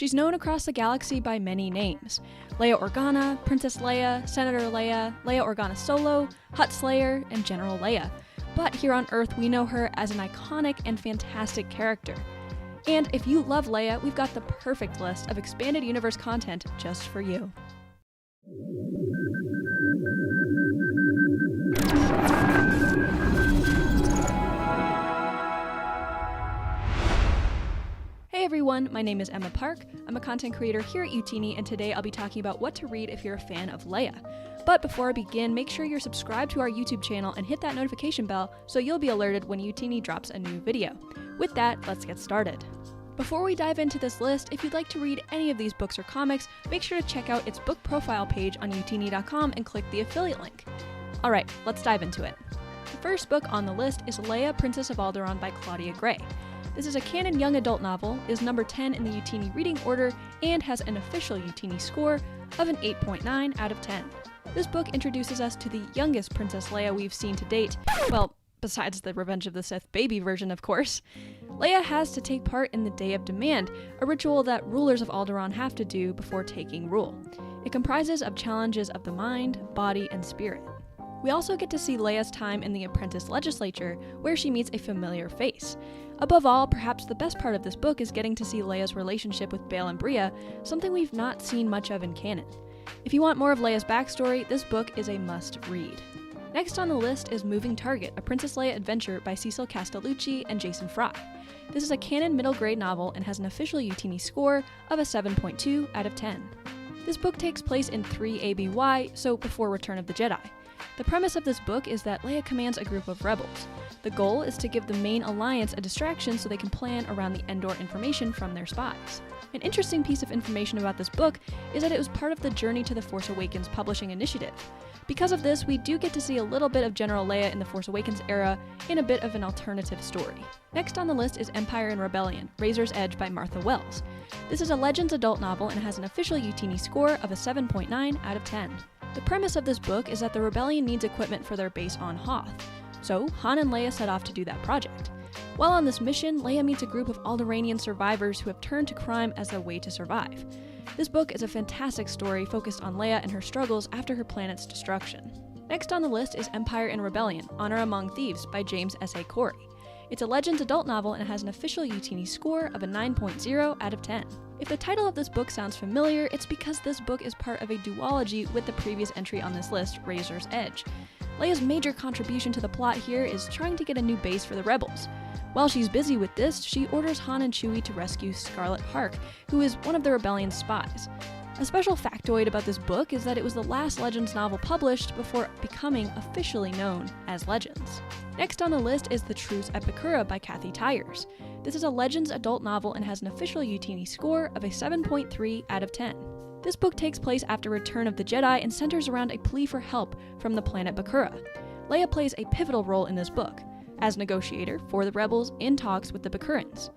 She's known across the galaxy by many names: Leia Organa, Princess Leia, Senator Leia, Leia Organa Solo, Hutt Slayer, and General Leia. But here on Earth, we know her as an iconic and fantastic character. And if you love Leia, we've got the perfect list of expanded universe content just for you. Hey everyone, my name is Emma Park. I'm a content creator here at Youtini, and today I'll be talking about what to read if you're a fan of Leia. But before I begin, make sure you're subscribed to our YouTube channel and hit that notification bell so you'll be alerted when Youtini drops a new video. With that, let's get started. Before we dive into this list, if you'd like to read any of these books or comics, make sure to check out its book profile page on youtini.com and click the affiliate link. Alright, let's dive into it. The first book on the list is Leia, Princess of Alderaan by Claudia Gray. This is a canon young adult novel, is number 10 in the Youtini reading order, and has an official Youtini score of an 8.9 out of 10. This book introduces us to the youngest Princess Leia we've seen to date, well, besides the Revenge of the Sith baby version, of course. Leia has to take part in the Day of Demand, a ritual that rulers of Alderaan have to do before taking rule. It comprises of challenges of the mind, body, and spirit. We also get to see Leia's time in the Apprentice Legislature, where she meets a familiar face. Above all, perhaps the best part of this book is getting to see Leia's relationship with Bail and Bria, something we've not seen much of in canon. If you want more of Leia's backstory, this book is a must-read. Next on the list is Moving Target, a Princess Leia adventure by Cecil Castellucci and Jason Fry. This is a canon middle grade novel and has an official Youtini score of a 7.2 out of 10. This book takes place in 3 ABY, so before Return of the Jedi. The premise of this book is that Leia commands a group of rebels. The goal is to give the main alliance a distraction so they can plan around the Endor information from their spies. An interesting piece of information about this book is that it was part of the Journey to the Force Awakens publishing initiative. Because of this, we do get to see a little bit of General Leia in the Force Awakens era in a bit of an alternative story. Next on the list is Empire and Rebellion, Razor's Edge by Martha Wells. This is a Legends adult novel and has an official Youtini score of a 7.9 out of 10. The premise of this book is that the Rebellion needs equipment for their base on Hoth, so Han and Leia set off to do that project. While on this mission, Leia meets a group of Alderaanian survivors who have turned to crime as their way to survive. This book is a fantastic story focused on Leia and her struggles after her planet's destruction. Next on the list is Empire and Rebellion, Honor Among Thieves by James S.A. Corey. It's a Legends adult novel and has an official Youtini score of a 9.0 out of 10. If the title of this book sounds familiar, it's because this book is part of a duology with the previous entry on this list, Razor's Edge. Leia's major contribution to the plot here is trying to get a new base for the rebels. While she's busy with this, she orders Han and Chewie to rescue Scarlet Hark, who is one of the Rebellion's spies. A special factoid about this book is that it was the last Legends novel published before becoming officially known as Legends. Next on the list is The Truce at Bakura by Kathy Tyers. This is a Legends adult novel and has an official Youtini score of a 7.3 out of 10. This book takes place after Return of the Jedi and centers around a plea for help from the planet Bakura. Leia plays a pivotal role in this book, as negotiator for the rebels in talks with the Bakurans.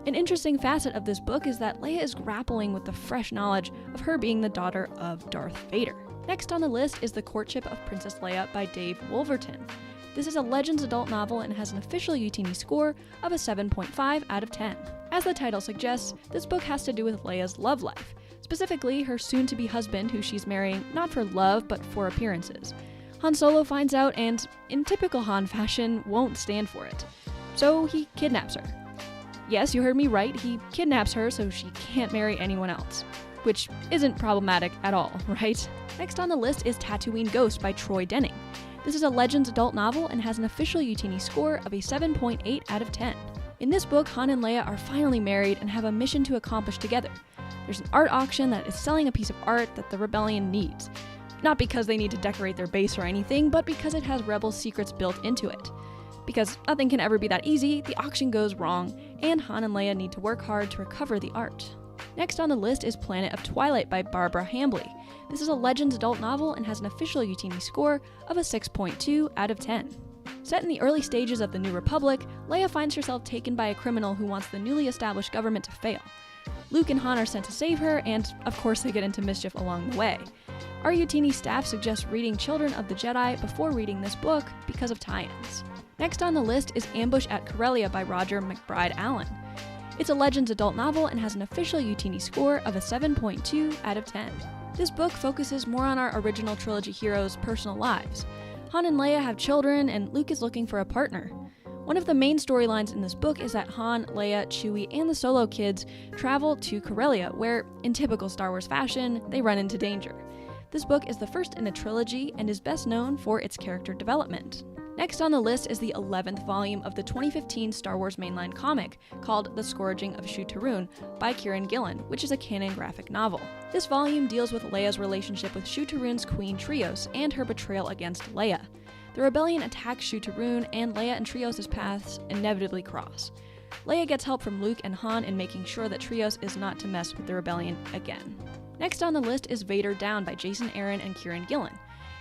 An interesting facet of this book is that Leia is grappling with the fresh knowledge of her being the daughter of Darth Vader. Next on the list is The Courtship of Princess Leia by Dave Wolverton. This is a Legends adult novel and has an official Youtini score of a 7.5 out of 10. As the title suggests, this book has to do with Leia's love life, specifically her soon-to-be husband who she's marrying not for love but for appearances. Han Solo finds out and, in typical Han fashion, won't stand for it. So he kidnaps her. Yes, you heard me right, he kidnaps her so she can't marry anyone else. Which isn't problematic at all, right? Next on the list is Tatooine Ghost by Troy Denning. This is a Legends adult novel and has an official Youtini score of a 7.8 out of 10. In this book, Han and Leia are finally married and have a mission to accomplish together. There's an art auction that is selling a piece of art that the Rebellion needs. Not because they need to decorate their base or anything, but because it has Rebel secrets built into it. Because nothing can ever be that easy, the auction goes wrong, and Han and Leia need to work hard to recover the art. Next on the list is Planet of Twilight by Barbara Hambly. This is a Legends adult novel and has an official Youtini score of a 6.2 out of 10. Set in the early stages of the New Republic, Leia finds herself taken by a criminal who wants the newly established government to fail. Luke and Han are sent to save her, and of course they get into mischief along the way. Our Youtini staff suggests reading Children of the Jedi before reading this book because of tie-ins. Next on the list is Ambush at Corellia by Roger McBride Allen. It's a Legends adult novel and has an official Youtini score of a 7.2 out of 10. This book focuses more on our original trilogy heroes' personal lives. Han and Leia have children, and Luke is looking for a partner. One of the main storylines in this book is that Han, Leia, Chewie, and the Solo kids travel to Corellia, where, in typical Star Wars fashion, they run into danger. This book is the first in a trilogy and is best known for its character development. Next on the list is the 11th volume of the 2015 Star Wars mainline comic called The Scourging of Shu Tarun by Kieran Gillen, which is a canon graphic novel. This volume deals with Leia's relationship with Shu Tarun's queen Trios and her betrayal against Leia. The rebellion attacks Shu Tarun, and Leia and Trios' paths inevitably cross. Leia gets help from Luke and Han in making sure that Trios is not to mess with the rebellion again. Next on the list is Vader Down by Jason Aaron and Kieran Gillen.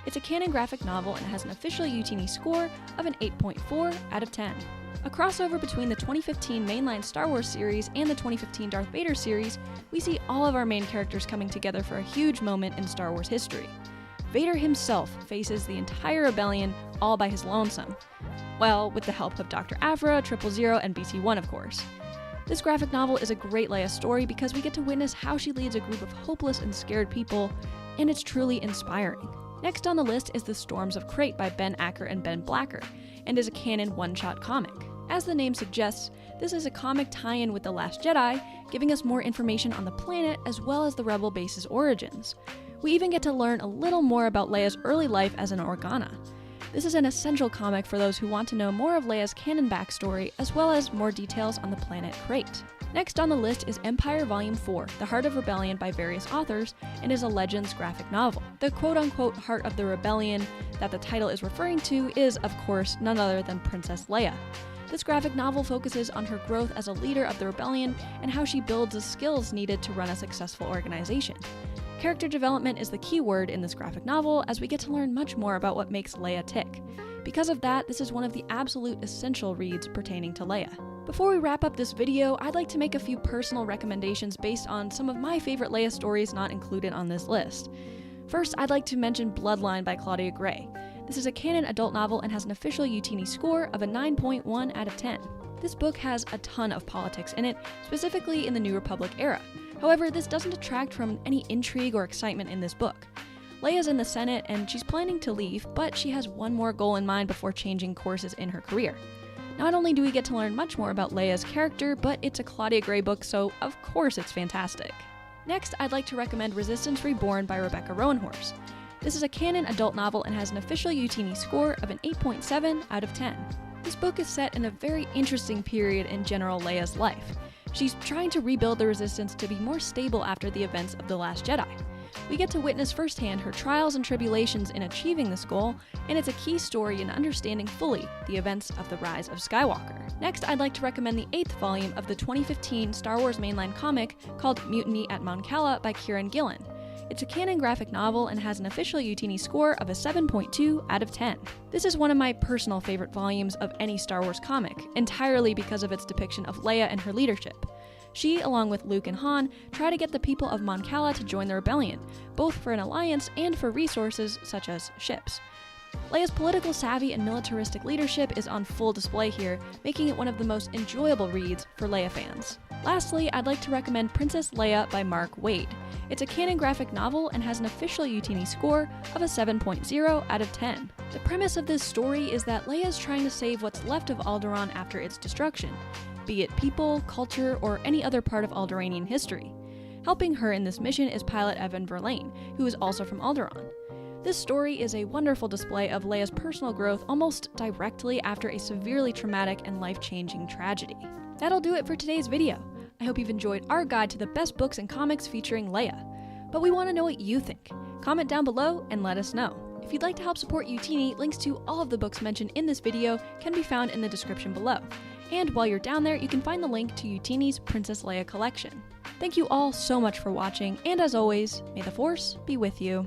It's a canon graphic novel and has an official Youtini score of an 8.4 out of 10. A crossover between the 2015 mainline Star Wars series and the 2015 Darth Vader series, we see all of our main characters coming together for a huge moment in Star Wars history. Vader himself faces the entire rebellion all by his lonesome. Well, with the help of Dr. Aphra, 000, and BT-1 of course. This graphic novel is a great Leia story because we get to witness how she leads a group of hopeless and scared people, and it's truly inspiring. Next on the list is The Storms of Crate by Ben Acker and Ben Blacker, and is a canon one-shot comic. As the name suggests, this is a comic tie-in with The Last Jedi, giving us more information on the planet as well as the Rebel base's origins. We even get to learn a little more about Leia's early life as an Organa. This is an essential comic for those who want to know more of Leia's canon backstory, as well as more details on the planet Crate. Next on the list is Empire Volume 4, The Heart of Rebellion by various authors, and is a Legends graphic novel. The quote-unquote Heart of the Rebellion that the title is referring to is, of course, none other than Princess Leia. This graphic novel focuses on her growth as a leader of the rebellion and how she builds the skills needed to run a successful organization. Character development is the key word in this graphic novel, as we get to learn much more about what makes Leia tick. Because of that, this is one of the absolute essential reads pertaining to Leia. Before we wrap up this video, I'd like to make a few personal recommendations based on some of my favorite Leia stories not included on this list. First, I'd like to mention Bloodline by Claudia Gray. This is a canon adult novel and has an official Youtini score of a 9.1 out of 10. This book has a ton of politics in it, specifically in the New Republic era. However, this doesn't detract from any intrigue or excitement in this book. Leia's in the Senate and she's planning to leave, but she has one more goal in mind before changing courses in her career. Not only do we get to learn much more about Leia's character, but it's a Claudia Gray book, so of course it's fantastic. Next, I'd like to recommend Resistance Reborn by Rebecca Roanhorse. This is a canon adult novel and has an official Youtini score of an 8.7 out of 10. This book is set in a very interesting period in General Leia's life. She's trying to rebuild the Resistance to be more stable after the events of The Last Jedi. We get to witness firsthand her trials and tribulations in achieving this goal, and it's a key story in understanding fully the events of the rise of Skywalker. Next, I'd like to recommend the 8th volume of the 2015 Star Wars mainline comic called Mutiny at Mon Cala by Kieran Gillen. It's a canon graphic novel and has an official Youtini score of a 7.2 out of 10. This is one of my personal favorite volumes of any Star Wars comic, entirely because of its depiction of Leia and her leadership. She, along with Luke and Han, try to get the people of Mon Cala to join the rebellion, both for an alliance and for resources such as ships. Leia's political savvy and militaristic leadership is on full display here, making it one of the most enjoyable reads for Leia fans. Lastly, I'd like to recommend Princess Leia by Mark Waid. It's a canon graphic novel and has an official Youtini score of a 7.0 out of 10. The premise of this story is that Leia is trying to save what's left of Alderaan after its destruction, be it people, culture, or any other part of Alderaanian history. Helping her in this mission is pilot Evan Verlaine, who is also from Alderaan. This story is a wonderful display of Leia's personal growth almost directly after a severely traumatic and life-changing tragedy. That'll do it for today's video. I hope you've enjoyed our guide to the best books and comics featuring Leia. But we want to know what you think. Comment down below and let us know. If you'd like to help support Youtini, links to all of the books mentioned in this video can be found in the description below. And while you're down there, you can find the link to Youtini's Princess Leia collection. Thank you all so much for watching, and as always, may the Force be with you.